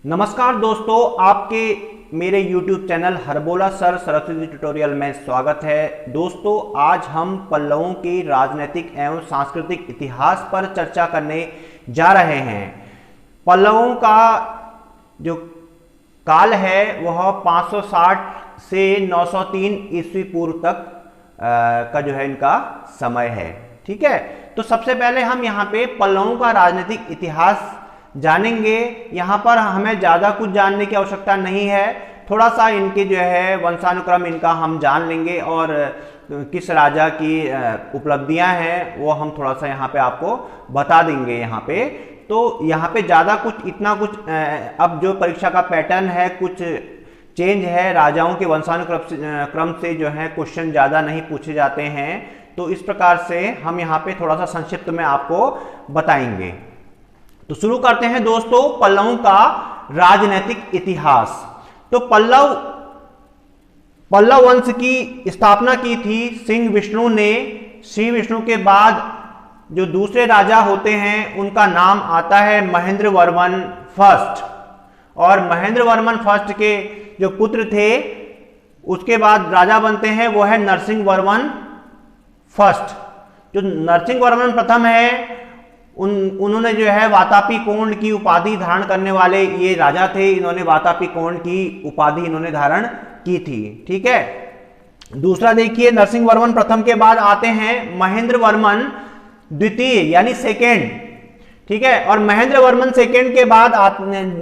नमस्कार दोस्तों, आपके मेरे YouTube channel Harbola sir Saraswati tutorial में स्वागत है। दोस्तों, आज हम पल्लवों के राजनीतिक एवं सांस्कृतिक इतिहास पर चर्चा करने जा रहे हैं। पल्लवों का जो काल है वह 560 से 903 ईस्वी पूर्व तक का जो है इनका समय है। ठीक है, तो सबसे पहले हम यहाँ पे पल्लवों का राजनीतिक इतिहास जानेंगे। यहाँ पर हमें ज़्यादा कुछ जानने की आवश्यकता नहीं है, थोड़ा सा इनके जो है वंशानुक्रम इनका हम जान लेंगे और किस राजा की उपलब्धियाँ हैं वो हम थोड़ा सा यहाँ पे आपको बता देंगे। यहाँ पे तो यहाँ पे ज़्यादा कुछ इतना कुछ अब जो परीक्षा का पैटर्न है कुछ चेंज है, राजाओं के वंशानुक्रम से जो है क्वेश्चन ज़्यादा नहीं पूछे जाते हैं। तो इस प्रकार से हम यहाँ पे थोड़ा सा संक्षिप्त में आपको बताएंगे। तो शुरू करते हैं दोस्तों, पल्लवों का राजनीतिक इतिहास। तो पल्लव वंश की स्थापना की थी सिंह विष्णु ने। श्री विष्णु के बाद जो दूसरे राजा होते हैं उनका नाम आता है महेंद्र वर्मन फर्स्ट, और महेंद्र वर्मन फर्स्ट के जो पुत्र थे उसके बाद राजा बनते हैं वो है नरसिंह वर्मन फर्स्ट। जो नरसिंह वर्मन प्रथम है उन्होंने जो है वातापी कोंड की उपाधि धारण करने वाले ये राजा थे। इन्होंने वातापी कोंड की उपाधि इन्होंने धारण की थी। ठीक है, दूसरा देखिए, नरसिंह वर्मन प्रथम के बाद आते हैं महेंद्र वर्मन द्वितीय यानी सेकेंड। ठीक है, और महेंद्र वर्मन सेकेंड के बाद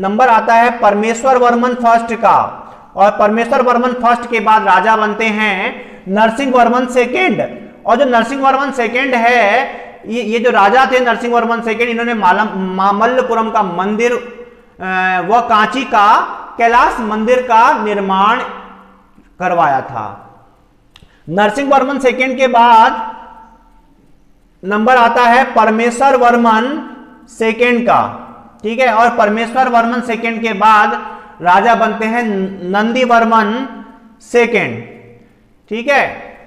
नंबर आता है परमेश्वर वर्मन फर्स्ट का, और परमेश्वर वर्मन फर्स्ट के बाद राजा बनते हैं नरसिंह वर्मन सेकेंड। और जो नरसिंह वर्मन सेकेंड है ये जो राजा थे नरसिंह वर्मन सेकेंड, इन्होंने मामल्लपुरम का मंदिर व कांची का कैलाश मंदिर का निर्माण करवाया था। नरसिंह वर्मन सेकेंड के बाद नंबर आता है परमेश्वर वर्मन सेकेंड का। ठीक है, और परमेश्वर वर्मन सेकेंड के बाद राजा बनते हैं नंदी वर्मन सेकेंड। ठीक है,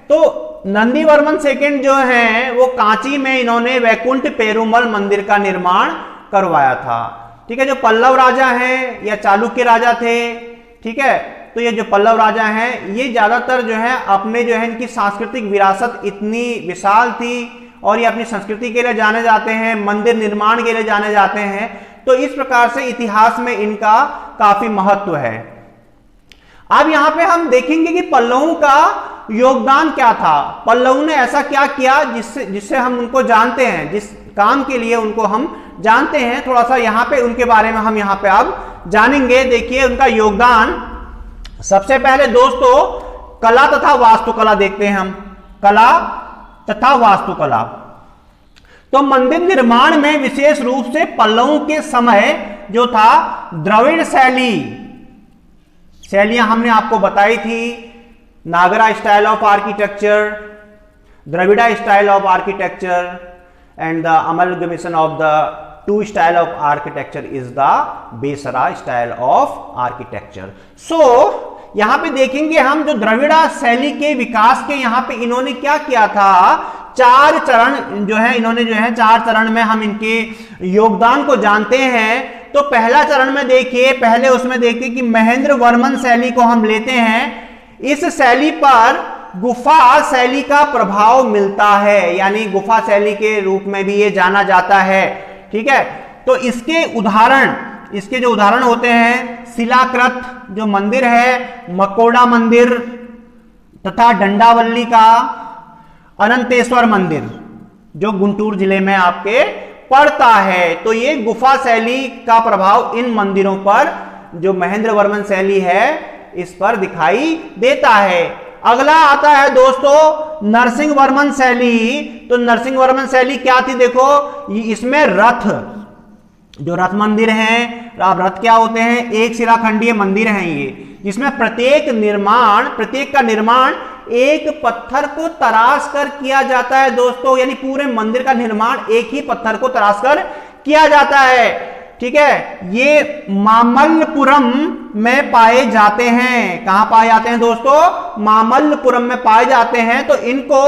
तो नंदी वर्मन सेकेंड जो है वो कांची में इन्होंने वैकुंठ पेरुमल मंदिर का निर्माण करवाया था। ठीक है, जो पल्लव राजा हैं या चालुक्य राजा थे, ठीक है, तो ये जो पल्लव राजा हैं ये ज्यादातर जो है अपने जो है इनकी सांस्कृतिक विरासत इतनी विशाल थी और ये अपनी संस्कृति के लिए जाने जाते हैं, मंदिर निर्माण के लिए जाने जाते हैं। तो इस प्रकार से इतिहास में इनका काफी महत्व है। अब यहां पे हम देखेंगे कि पल्लवों का योगदान क्या था। पल्लवों ने ऐसा क्या किया जिससे हम उनको जानते हैं, जिस काम के लिए उनको हम जानते हैं, थोड़ा सा यहाँ पे उनके बारे में हम यहाँ पे अब जानेंगे। देखिए उनका योगदान, सबसे पहले दोस्तों कला तथा वास्तुकला देखते हैं हम। कला तथा वास्तुकला, तो मंदिर निर्माण में विशेष रूप से पल्लवों के समय जो था द्रविड़ शैलियां हमने आपको बताई थी। Nagara style of architecture, Dravida style of architecture and the amalgamation of the two style of architecture is the Besara style of architecture. So यहां पे देखेंगे हम जो द्रविड़ा शैली के विकास के यहाँ पे इन्होंने क्या किया था, चार चरण जो है इन्होंने जो है चार चरण में हम इनके योगदान को जानते हैं। तो पहला चरण में देखिए, पहले उसमें देखिए कि महेंद्र वर्मन शैली को हम लेते हैं। इस शैली पर गुफा शैली का प्रभाव मिलता है, यानी गुफा शैली के रूप में भी ये जाना जाता है। ठीक है, तो इसके जो उदाहरण होते हैं, शिलाकृत जो मंदिर है, मकोड़ा मंदिर तथा डंडावल्ली का अनंतेश्वर मंदिर जो गुंटूर जिले में आपके पड़ता है। तो ये गुफा शैली का प्रभाव इन मंदिरों पर जो महेंद्र वर्मन शैली है इस पर दिखाई देता है। अगला आता है दोस्तों नरसिंह वर्मन शैली। तो नरसिंह वर्मन शैली क्या थी, देखो इसमें जो रथ मंदिर हैं, रथ क्या होते हैं, एक शिलाखंडीय मंदिर हैं ये, जिसमें प्रत्येक का निर्माण एक पत्थर को तराश कर किया जाता है दोस्तों, यानी पूरे मंदिर का निर्माण एक ही पत्थर को तराश कर किया जाता है। ठीक है, ये मामल्लपुरम में पाए जाते हैं। कहां पाए जाते हैं दोस्तों, मामल्लपुरम में पाए जाते हैं। तो इनको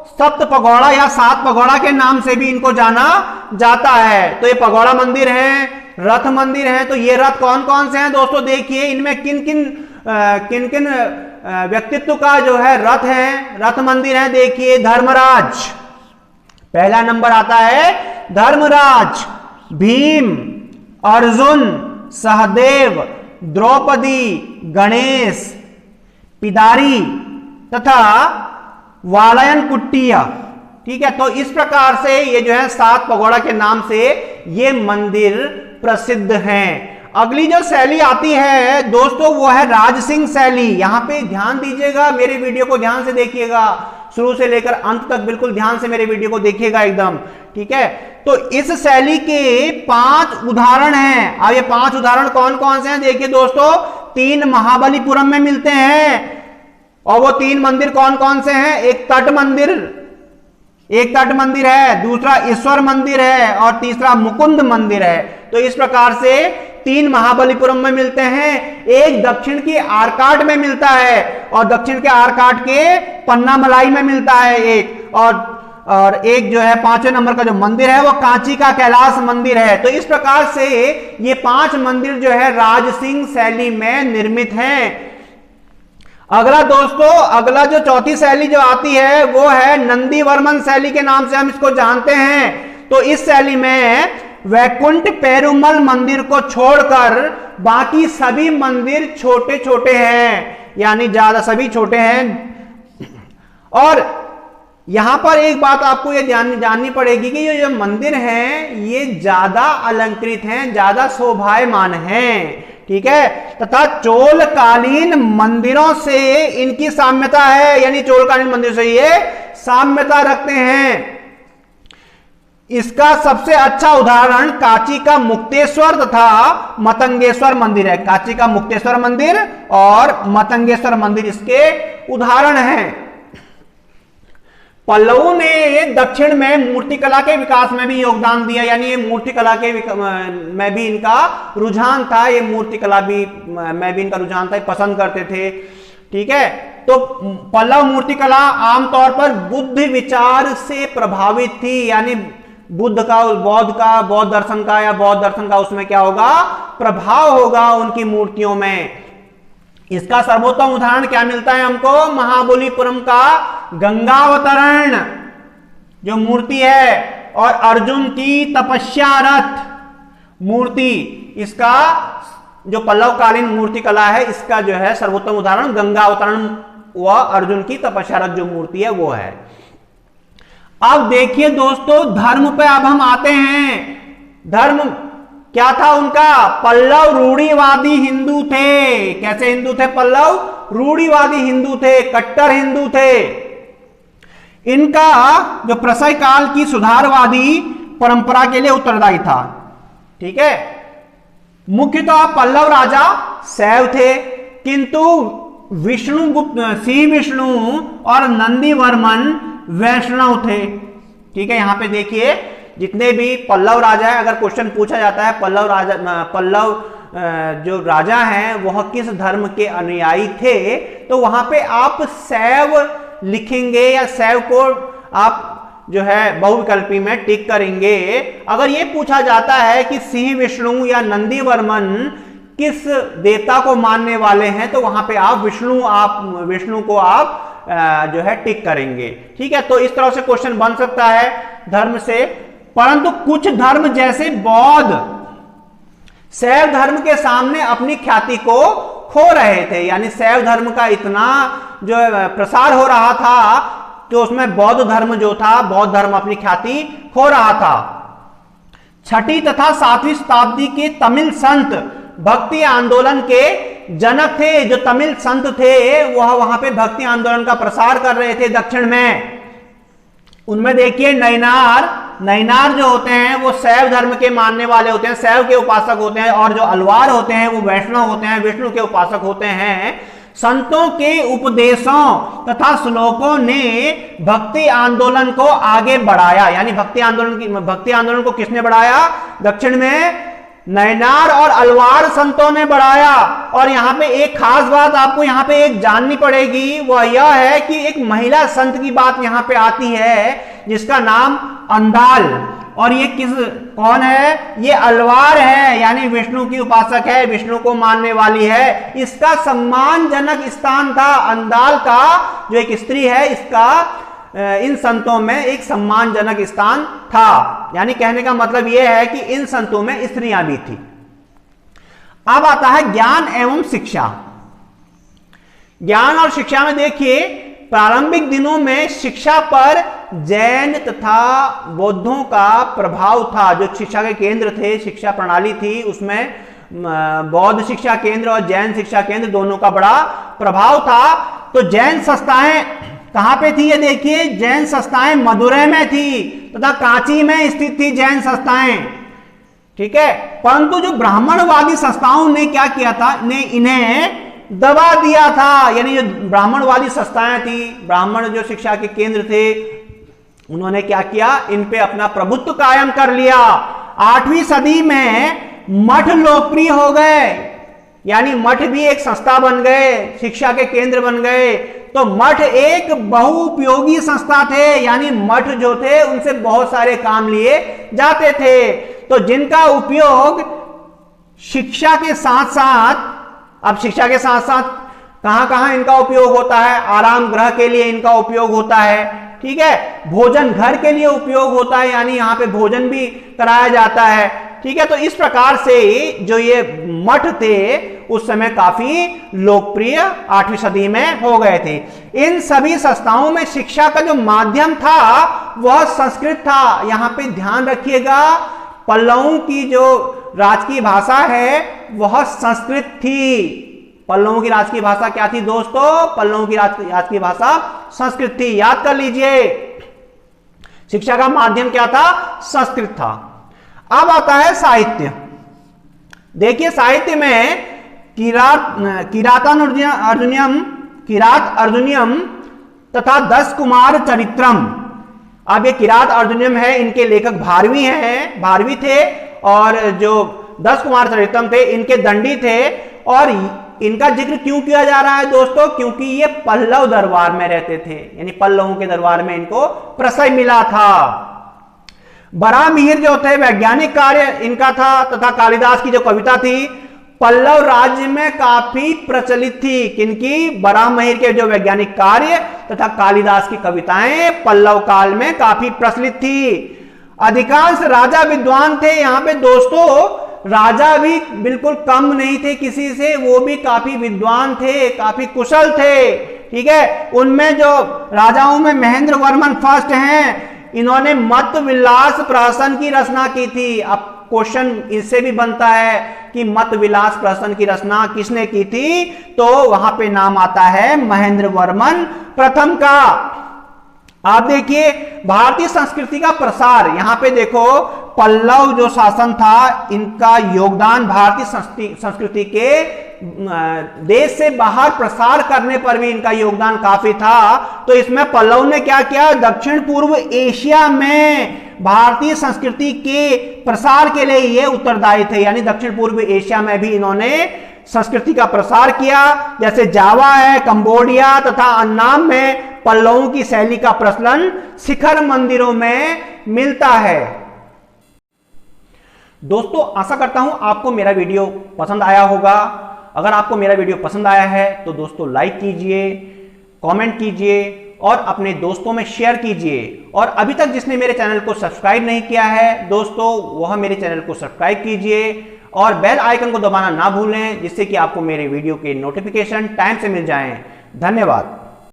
सप्त पगोड़ा या सात पगोड़ा के नाम से भी इनको जाना जाता है। तो ये पगोड़ा मंदिर है, रथ मंदिर हैं। तो ये रथ कौन कौन से हैं दोस्तों, देखिए इनमें किन किन व्यक्तित्व का जो है रथ है, रथ मंदिर है। देखिए धर्मराज, पहला नंबर आता है धर्मराज, भीम, अर्जुन, सहदेव, द्रौपदी, गणेश, पिदारी तथा वालयन कुट्टिया। ठीक है, तो इस प्रकार से ये जो है 7 पगोड़ा के नाम से ये मंदिर प्रसिद्ध हैं। अगली जो शैली आती है दोस्तों वो है राजसिंह शैली। यहां पे ध्यान दीजिएगा, मेरे वीडियो को ध्यान से देखिएगा, शुरू से लेकर अंत तक बिल्कुल ध्यान से मेरे वीडियो को देखिएगा एकदम। ठीक है, तो इस शैली के 5 उदाहरण हैं। अब ये 5 उदाहरण कौन कौन से हैं देखिए दोस्तों, 3 महाबलीपुरम में मिलते हैं। और वो 3 मंदिर कौन कौन से हैं, एक तट मंदिर है, दूसरा ईश्वर मंदिर है और तीसरा मुकुंद मंदिर है। तो इस प्रकार से 3 महाबलीपुरम में मिलते हैं, एक दक्षिण की आरकाट में मिलता है और दक्षिण के आरकाट के पन्नामलाई में मिलता है एक, और एक जो है 5वें नंबर का जो मंदिर है वो कांची का कैलाश मंदिर है। तो इस प्रकार से ये 5 मंदिर जो है राजसिंह शैली में निर्मित हैं। अगला दोस्तों, अगला जो चौथी शैली जो आती है वो है नंदीवर्मन शैली के नाम से हम इसको जानते हैं। तो इस शैली में वैकुंठ पेरुमल मंदिर को छोड़कर बाकी सभी मंदिर छोटे छोटे हैं, यानी ज्यादा सभी छोटे हैं। और यहां पर एक बात आपको ये जाननी पड़ेगी कि ये जो मंदिर हैं ये ज्यादा अलंकृत हैं, ज्यादा शोभायमान हैं। ठीक है, तथा चोलकालीन मंदिरों से इनकी साम्यता है, यानी चोलकालीन मंदिर से ये साम्यता रखते हैं। इसका सबसे अच्छा उदाहरण कांची का मुक्तेश्वर तथा मतंगेश्वर मंदिर है। कांची का मुक्तेश्वर मंदिर और मतंगेश्वर मंदिर इसके उदाहरण हैं। पल्लवों ने दक्षिण में मूर्तिकला के विकास में भी योगदान दिया, यानी ये मूर्तिकला के में भी इनका रुझान था, ये मूर्तिकला भी में भी इनका रुझान था, पसंद करते थे। ठीक है, तो पल्लव मूर्तिकला आमतौर पर बुद्ध विचार से प्रभावित थी, यानी बुद्ध का, बौद्ध दर्शन का या बौद्ध दर्शन का उसमें क्या होगा, प्रभाव होगा उनकी मूर्तियों में। इसका सर्वोत्तम उदाहरण क्या मिलता है हमको, महाबलीपुरम का गंगावतरण जो मूर्ति है और अर्जुन की तपस्यारथ मूर्ति, इसका जो पल्लवकालीन मूर्ति कला है इसका जो है सर्वोत्तम उदाहरण गंगावतरण व अर्जुन की तपस्यारथ जो मूर्ति है वो है। अब देखिए दोस्तों, धर्म पे अब हम आते हैं। धर्म क्या था उनका, पल्लव रूढ़िवादी हिंदू थे। कैसे हिंदू थे, पल्लव रूढ़िवादी हिंदू थे, कट्टर हिंदू थे। इनका जो प्रसय काल की सुधारवादी परंपरा के लिए उत्तरदायी था। ठीक है, मुख्यतः पल्लव राजा शैव थे, किंतु श्री विष्णु और नंदीवर्मन वैष्णव थे। ठीक है, यहां पे देखिए जितने भी पल्लव राजा है, अगर क्वेश्चन पूछा जाता है पल्लव जो राजा हैं वह किस धर्म के अनुयायी थे, तो वहां पे आप शैव लिखेंगे या शैव को आप जो है बहुविकल्पी में टिक करेंगे। अगर ये पूछा जाता है कि सिंह विष्णु या नंदीवर्मन किस देवता को मानने वाले हैं, तो वहां पे आप विष्णु को आप जो है टिक करेंगे। ठीक है, तो इस तरह से क्वेश्चन बन सकता है धर्म से। परंतु कुछ धर्म जैसे बौद्ध शैव धर्म के सामने अपनी ख्याति को खो रहे थे, यानी शैव धर्म का इतना जो प्रसार हो रहा था तो उसमें बौद्ध धर्म जो था, बौद्ध धर्म अपनी ख्याति खो रहा था। 6वीं तथा 7वीं शताब्दी के तमिल संत भक्ति आंदोलन के जनक थे। जो तमिल संत थे वह वहां पे भक्ति आंदोलन का प्रसार कर रहे थे दक्षिण में। उनमें देखिए नैनार जो होते हैं वो शैव धर्म के मानने वाले होते हैं, शैव के उपासक होते हैं, और जो अलवार होते हैं वो वैष्णव होते हैं, विष्णु के उपासक होते हैं। संतों के उपदेशों तथा श्लोकों ने भक्ति आंदोलन को आगे बढ़ाया, यानी भक्ति आंदोलन को किसने बढ़ाया, दक्षिण में नैनार और अलवार संतों ने बढ़ाया। और यहां पे एक खास बात आपको यहां पे एक जाननी पड़ेगी, वह यह है कि एक महिला संत की बात यहां पे आती है जिसका नाम अंधाल। और ये कौन है? ये अलवार है, यानी विष्णु की उपासक है, विष्णु को मानने वाली है। इसका सम्मानजनक स्थान था। अंदाल का जो एक स्त्री है, इसका इन संतों में एक सम्मानजनक स्थान था। यानी कहने का मतलब यह है कि इन संतों में स्त्रियां भी थी। अब आता है ज्ञान एवं शिक्षा। ज्ञान और शिक्षा में देखिए, प्रारंभिक दिनों में शिक्षा पर जैन तथा बौद्धों का प्रभाव था। जो शिक्षा के केंद्र थे, शिक्षा प्रणाली थी, उसमें बौद्ध शिक्षा केंद्र और जैन शिक्षा केंद्र दोनों का बड़ा प्रभाव था। तो जैन संस्थाएं कहां पे थी? ये देखिए, जैन संस्थाएं मदुरै में थी तथा कांची में स्थित थी जैन संस्थाएं। ठीक है, परंतु जो ब्राह्मणवादी संस्थाओं ने क्या किया था, ने इन्हें दबा दिया था। यानी जो ब्राह्मणवादी संस्थाएं थी, ब्राह्मण जो शिक्षा के केंद्र थे, उन्होंने क्या किया? इन पे अपना प्रभुत्व कायम कर लिया। 8वीं सदी में मठ लोकप्रिय हो गए, यानी मठ भी एक संस्था बन गए, शिक्षा के केंद्र बन गए। तो मठ एक बहुउपयोगी संस्था थे, यानी मठ जो थे उनसे बहुत सारे काम लिए जाते थे। तो जिनका उपयोग शिक्षा के साथ साथ, अब शिक्षा के साथ साथ कहां कहां इनका उपयोग होता है? आराम गृह के लिए इनका उपयोग होता है। ठीक है, भोजन घर के लिए उपयोग होता है, यानी यहां पे भोजन भी कराया जाता है। ठीक है, तो इस प्रकार से जो ये मठ थे उस समय काफी लोकप्रिय 8वीं सदी में हो गए थे। इन सभी संस्थाओं में शिक्षा का जो माध्यम था वह संस्कृत था। यहां पे ध्यान रखिएगा, पल्लवों की जो राजकीय भाषा है वह संस्कृत थी। पल्लवों की राजकीय भाषा क्या थी दोस्तों? पल्लवों की राजकीय भाषा संस्कृत थी। याद कर लीजिए, शिक्षा का माध्यम क्या था? संस्कृत था। अब आता है साहित्य। देखिए, साहित्य में किरात अर्जुनियम तथा 10 कुमार चरित्रम। अब ये किरात अर्जुनियम है, इनके लेखक भारवी थे, और जो 10 कुमार चरित्रम थे इनके दंडी थे। और इनका जिक्र क्यों किया जा रहा है दोस्तों? क्योंकि ये पल्लव दरबार में रहते थे, यानी पल्लवों के दरबार में इनको प्रशय मिला था। बराहमिहिर जो थे वैज्ञानिक कार्य इनका था, तथा कालिदास की जो कविता थी पल्लव राज्य में काफी प्रचलित थी। किनकी? बराहमिहिर के जो वैज्ञानिक कार्य तथा कालिदास की कविताएं पल्लव काल में काफी प्रचलित थी। अधिकांश राजा विद्वान थे। यहां पे दोस्तों राजा भी बिल्कुल कम नहीं थे किसी से, वो भी काफी विद्वान थे, काफी कुशल थे। ठीक है, उनमें जो राजाओं में महेंद्र वर्मन फर्स्ट हैं, इन्होंने मत विलास प्रहसन की रचना की थी। अब क्वेश्चन इससे भी बनता है कि मत विलास प्रहसन की रचना किसने की थी? तो वहां पे नाम आता है महेंद्र वर्मन प्रथम का। आप देखिए, भारतीय संस्कृति का प्रसार, यहां पे देखो पल्लव जो शासन था इनका योगदान भारतीय संस्कृति के देश से बाहर प्रसार करने पर भी इनका योगदान काफी था। तो इसमें पल्लव ने क्या किया? दक्षिण पूर्व एशिया में भारतीय संस्कृति के प्रसार के लिए ये उत्तरदायी थे। यानी दक्षिण पूर्व एशिया में भी इन्होंने संस्कृति का प्रसार किया। जैसे जावा है, कंबोडिया तथा अन्नाम में पल्लवों की शैली का प्रचलन शिखर मंदिरों में मिलता है। दोस्तों, आशा करता हूं आपको मेरा वीडियो पसंद आया होगा। अगर आपको मेरा वीडियो पसंद आया है तो दोस्तों लाइक कीजिए, कमेंट कीजिए और अपने दोस्तों में शेयर कीजिए। और अभी तक जिसने मेरे चैनल को सब्सक्राइब नहीं किया है दोस्तों, वह मेरे चैनल को सब्सक्राइब कीजिए और बेल आइकन को दबाना ना भूलें, जिससे कि आपको मेरे वीडियो के नोटिफिकेशन टाइम से मिल जाएं। धन्यवाद।